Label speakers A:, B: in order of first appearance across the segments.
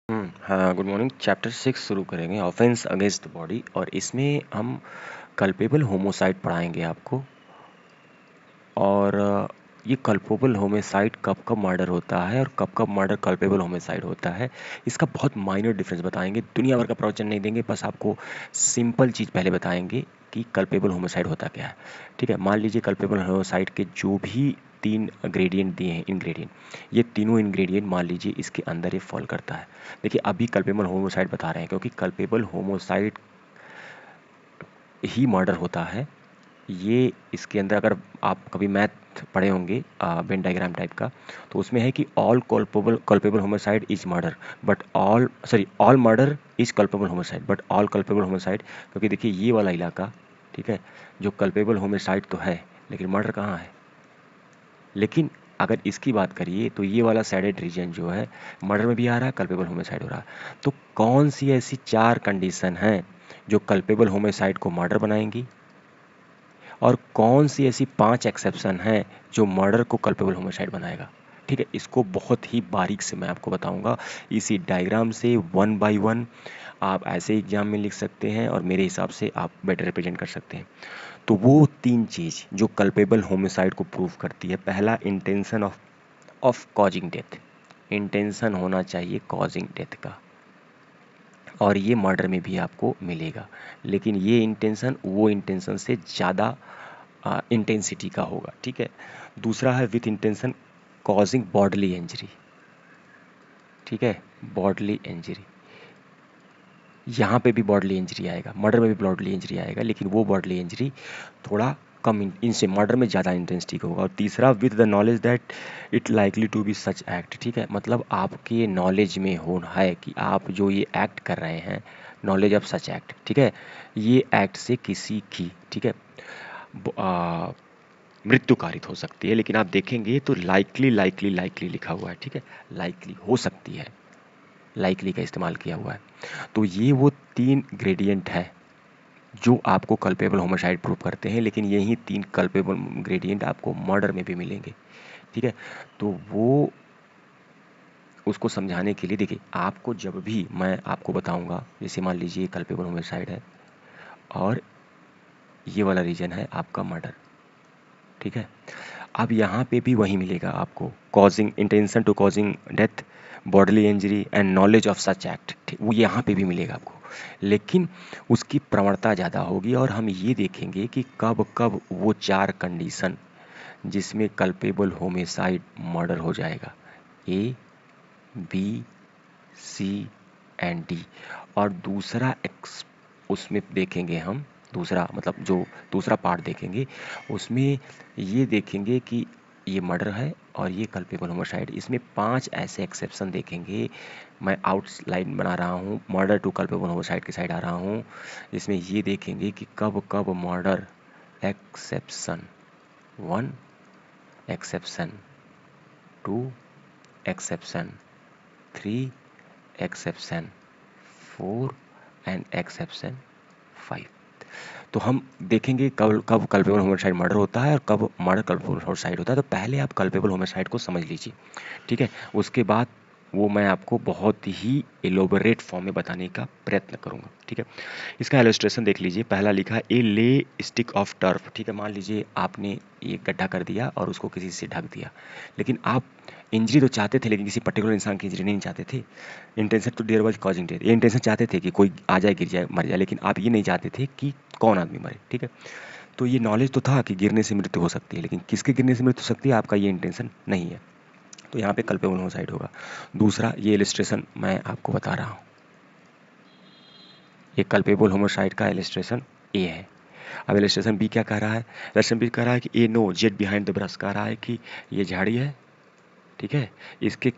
A: हाँ, good morning. Chapter 6 शुरू करेंगे, ऑफेंस अगेंस्ट द बॉडी, और इसमें हम कल्पेबल होमोसाइड पढ़ाएंगे आपको। और ये कल्पेबल होमोसाइड कब कब मर्डर होता है और कब कब मर्डर कल्पेबल होमोसाइड होता है, इसका बहुत माइनर डिफरेंस बताएंगे। दुनिया भर का प्रवचन नहीं देंगे, बस आपको सिंपल चीज़ पहले बताएंगे कि कल्पेबल होमोसाइड होता क्या है। ठीक है, मान लीजिए कल्पेबल होमोसाइड के जो भी 3 ग्रेडियंट दिए हैं, इंग्रेडिएंट, ये तीनों इंग्रेडिएंट मान लीजिए इसके अंदर ये फॉल करता है। देखिए, अभी कल्पेबल होमोसाइड बता रहे हैं क्योंकि कल्पेबल होमोसाइड ही मर्डर होता है। ये इसके अंदर अगर आप कभी मैथ पढ़े होंगे वेन डायग्राम टाइप का, तो उसमें है कि all culpable homicide is murder, but all murder is culpable homicide, but all culpable homicide. क्योंकि देखिए ये वाला इलाका, ठीक है, जो कल्पेबल होमोसाइड तो है लेकिन मर्डर कहाँ है। लेकिन अगर इसकी बात करिए तो ये वाला सैडेड रीजन जो है मर्डर में भी आ रहा है, कल्पेबल होमोसाइड हो रहा है। तो कौन सी ऐसी 4 कंडीशन हैं जो कल्पेबल होमोसाइड को मर्डर बनाएंगी, और कौन सी ऐसी 5 एक्सेप्शन हैं जो मर्डर को कल्पेबल होमोसाइड बनाएगा। ठीक है, इसको बहुत ही बारीक से मैं आपको बताऊंगा इसी डायग्राम से, वन बाय वन। आप ऐसे एग्जाम में लिख सकते हैं और मेरे हिसाब से आप बेटर रिप्रेजेंट कर सकते हैं। तो वो 3 चीज़ जो कल्पेबल होमोसाइड को प्रूव करती है, पहला intention of causing death. Intention होना चाहिए कॉजिंग डेथ का, और ये मर्डर में भी आपको मिलेगा, लेकिन ये इंटेंशन वो इंटेंशन से ज़्यादा इंटेंसिटी का होगा। ठीक है, दूसरा है with intention causing bodily injury. ठीक है, बॉडली इंजरी, यहाँ पे भी बॉडली इंजरी आएगा, मर्डर में भी बॉडली इंजरी आएगा, लेकिन वो बॉडली इंजरी थोड़ा कम इनसे, मर्डर में ज़्यादा इंटेंसिटी का होगा। और तीसरा with the knowledge that it likely to be such act. ठीक है, मतलब आपके नॉलेज में होना है कि आप जो ये एक्ट कर रहे हैं, नॉलेज ऑफ सच एक्ट। ठीक है, ये एक्ट से किसी की, ठीक है, मृत्यु कारित हो सकती है। लेकिन आप देखेंगे तो लाइकली लाइकली लाइकली लिखा हुआ है। ठीक है, लाइकली हो सकती है, लाइकली का इस्तेमाल किया हुआ है। तो ये वो 3 ग्रेडियंट है जो आपको कल्पेबल होमोसाइड प्रूव करते हैं, लेकिन यही 3 कल्पेबल ग्रेडियंट आपको मर्डर में भी मिलेंगे। ठीक है, तो वो उसको समझाने के लिए देखिए, आपको जब भी मैं आपको बताऊंगा, जैसे मान लीजिए कल्पेबल होमोसाइड है और ये वाला रीजन है आपका मर्डर। ठीक है, अब यहाँ पे भी वही मिलेगा आपको, causing intention to causing death, bodily injury and knowledge of such act. ठीक, वो यहाँ पे भी मिलेगा आपको, लेकिन उसकी प्रवणता ज़्यादा होगी। और हम ये देखेंगे कि कब कब वो 4 कंडीशन जिसमें कल्पेबल होमिसाइड मर्डर हो जाएगा, ए, बी, सी एंड डी। और दूसरा उसमें देखेंगे हम, दूसरा मतलब जो दूसरा पार्ट देखेंगे उसमें ये देखेंगे कि ये मर्डर है और ये कल्पेबल होमोसाइड। इसमें 5 ऐसे एक्सेप्शन देखेंगे। मैं आउटलाइन बना रहा हूँ, मर्डर टू कल्पेबल होमोसाइड की साइड आ रहा हूँ। इसमें ये देखेंगे कि कब कब murder, exception 1, exception 2, exception 3, exception 4 and exception 5। तो हम देखेंगे कब कब कल्पेबल होमोसाइड मर्डर होता है और कब मर्डर कल्पेबल होमोसाइड होता है। तो पहले आप कल्पेबल होमोसाइड को समझ लीजिए। ठीक है, उसके बाद वो मैं आपको बहुत ही एलोबरेट फॉर्म में बताने का प्रयत्न करूंगा। ठीक है, इसका इलस्ट्रेशन देख लीजिए। पहला लिखा है ए ले स्टिक ऑफ टर्फ। ठीक है, मान लीजिए आपने ये गड्ढा कर दिया और उसको किसी से ढक दिया, लेकिन आप इंजरी तो चाहते थे, लेकिन किसी पर्टिकुलर इंसान की इंजरी नहीं चाहते थे। Intention to there was causing death, ये इंटेंशन चाहते थे कि कोई आ जाए, गिर जाए, मर जाए, लेकिन आप ये नहीं चाहते थे कि कौन आदमी मरे। ठीक है, तो ये नॉलेज तो था कि गिरने से मृत्यु हो सकती है, लेकिन किसके गिरने से मृत्यु हो सकती है आपका ये इंटेंशन नहीं है। तो यहाँ पे कल्पेबल होमोसाइड होगा। दूसरा, ये इलस्ट्रेशन मैं आपको बता रहा हूँ, ये कल्पेबल होमोसाइड का इलस्ट्रेशन ए है। अब इलस्ट्रेशन बी क्या कह रहा है? इलस्ट्रेशन बी कह रहा है कि A know Z behind the brush, कह रहा है कि ये झाड़ी है, ठीक है, इसके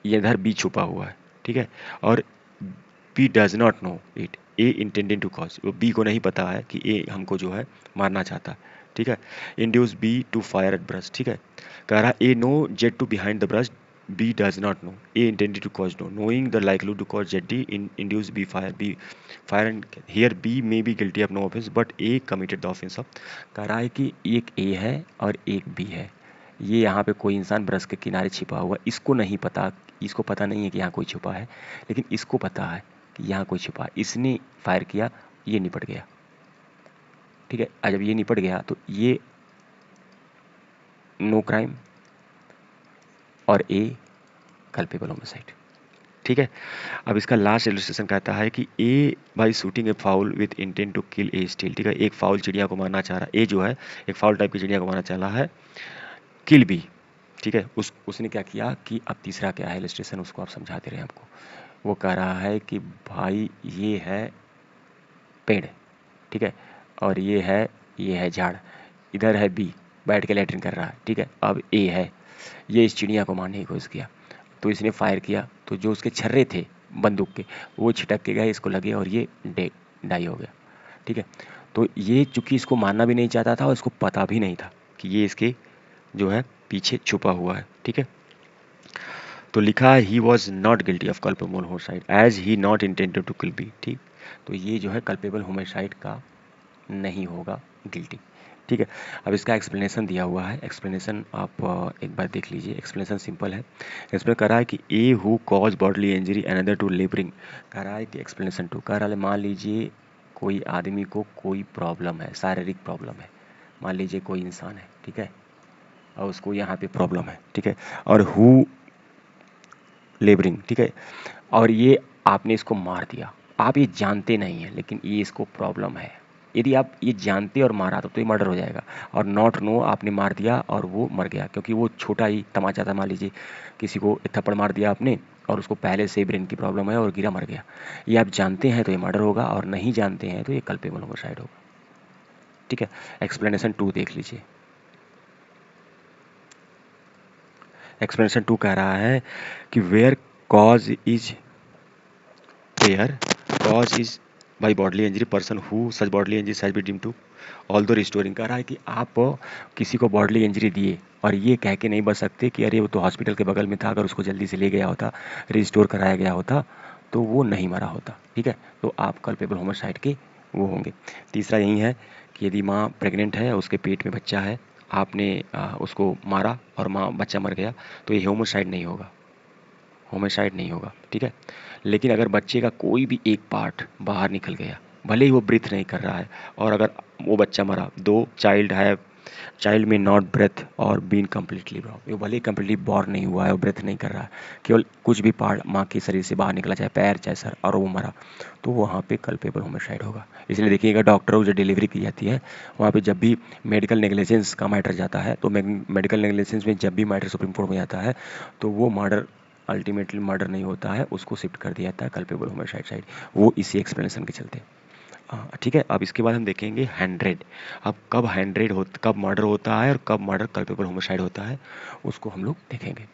A: ये इधर बी छुपा हुआ है। ठीक है, और B does not know it, A intending to cause, B को नहीं पता है कि ए हमको जो है मारना चाहता है। ठीक है, induce B to fire at brush. ठीक है, कह रहा है A know Z to behind the brush, B does not know. A intended to cause no. Knowing the likelihood to cause ZD induce B fire. B fire and here B may be guilty of no offense, but A committed the offense of. कह रहा है कि एक A है और एक B है, ये यहाँ पे कोई इंसान ब्रश के किनारे छिपा हुआ, इसको नहीं पता, इसको पता नहीं है कि यहाँ कोई छुपा है, लेकिन इसको पता है कि यहाँ कोई छुपा है। इसने फायर किया, ये निपट गया, ठीक है। जब ये निपट गया तो ये नो क्राइम और ए कल्पेबल होमिसाइड, ठीक है। अब इसका लास्ट इलस्ट्रेशन कहता है कि A by shooting a fowl with intent to kill a steal, ठीक है। एक फाउल चिड़िया को मारना चाह रहा है, ए जो है एक फाउल टाइप की चिड़िया को मारना चाह रहा है, किल बी, ठीक है। उसने क्या किया कि अब तीसरा क्या है इलस्ट्रेशन, उसको आप समझा दे रहे हैं हमको। वो कह रहा है कि भाई ये है पेड़, ठीक है, और ये है झाड़, इधर है बी बैठ के लैट्रिन कर रहा है, ठीक है। अब ए है, ये इस चिड़िया को मारने की कोशिश किया, तो इसने फायर किया, तो जो उसके छर्रे थे बंदूक के वो छिटक के गए, इसको लगे और ये डाई हो गया, ठीक है। तो ये चूंकि इसको मारना भी नहीं चाहता था और इसको पता भी नहीं था कि ये इसके जो है पीछे छुपा हुआ है, ठीक है। तो लिखा है he was not guilty of culpable homicide as he not intended to kill B, ठीक। तो ये जो है कल्पेबल होमिसाइड का नहीं होगा गिल्टी, ठीक है। अब इसका एक्सप्लेनेशन दिया हुआ है, एक्सप्लेनेशन आप एक बार देख लीजिए। एक्सप्लेनेशन सिंपल है, इसमें कह रहा है कि A who cause bodily injury another to labouring, कह रहा है कि एक्सप्लेनेशन 2 कह रहा है मान लीजिए कोई आदमी को कोई प्रॉब्लम है, शारीरिक प्रॉब्लम है, मान लीजिए कोई इंसान है, ठीक है, और उसको यहाँ पे प्रॉब्लम है, ठीक है, और हु लेबरिंग, ठीक है, और ये आपने इसको मार दिया, आप ये जानते नहीं हैं लेकिन ये इसको प्रॉब्लम है। यदि आप ये जानते और मारा तो ये मर्डर हो जाएगा, और नॉट नो आपने मार दिया और वो मर गया क्योंकि वो छोटा ही तमाचा था। मान लीजिए किसी को एक थप्पड़ मार दिया आपने और उसको पहले से ब्रेन की प्रॉब्लम है और गिरा मर गया, ये आप जानते हैं तो ये मर्डर होगा, और नहीं जानते हैं तो ये कल्पेबल होमिसाइड होगा, ठीक है। एक्सप्लेनेशन 2 देख लीजिए। एक्सप्लेनेशन 2 कह रहा है कि where cause is by bodily injury person who such bodily injury has been deemed to although restoring, कह रहा है कि आप किसी को बॉडली इंजरी दिए और ये कह के नहीं बच सकते कि अरे वो तो हॉस्पिटल के बगल में था, अगर उसको जल्दी से ले गया होता, रिस्टोर कराया गया होता तो वो नहीं मरा होता, ठीक है। तो आप कल्पेबल होमिसाइड के वो होंगे। तीसरा यही है कि यदि माँ प्रेग्नेंट है, उसके पेट में बच्चा है, आपने उसको मारा और माँ बच्चा मर गया, तो ये होमिसाइड नहीं होगा, होमिसाइड नहीं होगा, ठीक है। लेकिन अगर बच्चे का कोई भी एक पार्ट बाहर निकल गया, भले ही वो ब्रीथ नहीं कर रहा है, और अगर वो बच्चा मरा, दो चाइल्ड में नॉट ब्रेथ और बीन कम्प्लीटली बॉर्न, वो भले ही कम्प्लीटली बॉर्न नहीं हुआ है और ब्रेथ नहीं कर रहा है, केवल कुछ भी पार्ट माँ के शरीर से बाहर निकला, चाहे पैर चाहे सर, और वो मरा, तो वहाँ पे कल्पेबल होमिसाइड होगा। इसलिए देखिएगा डॉक्टरों को जो डिलीवरी की जाती है वहाँ पे जब भी मेडिकल नेग्लिजेंस का मैटर जाता है, तो मेडिकल नेग्लिजेंस में जब भी मैटर सुप्रीम कोर्ट में जाता है तो वो मर्डर अल्टीमेटली मर्डर नहीं होता है, उसको शिफ्ट कर दिया जाता है कल्पेबल होमिसाइड साइड, वो इसी एक्सप्लेनेशन के चलते, ठीक है। अब इसके बाद हम देखेंगे हैंड्रेड। अब कब मर्डर होता है और कब मर्डर कल्पेबल होमिसाइड होता है उसको हम लोग देखेंगे।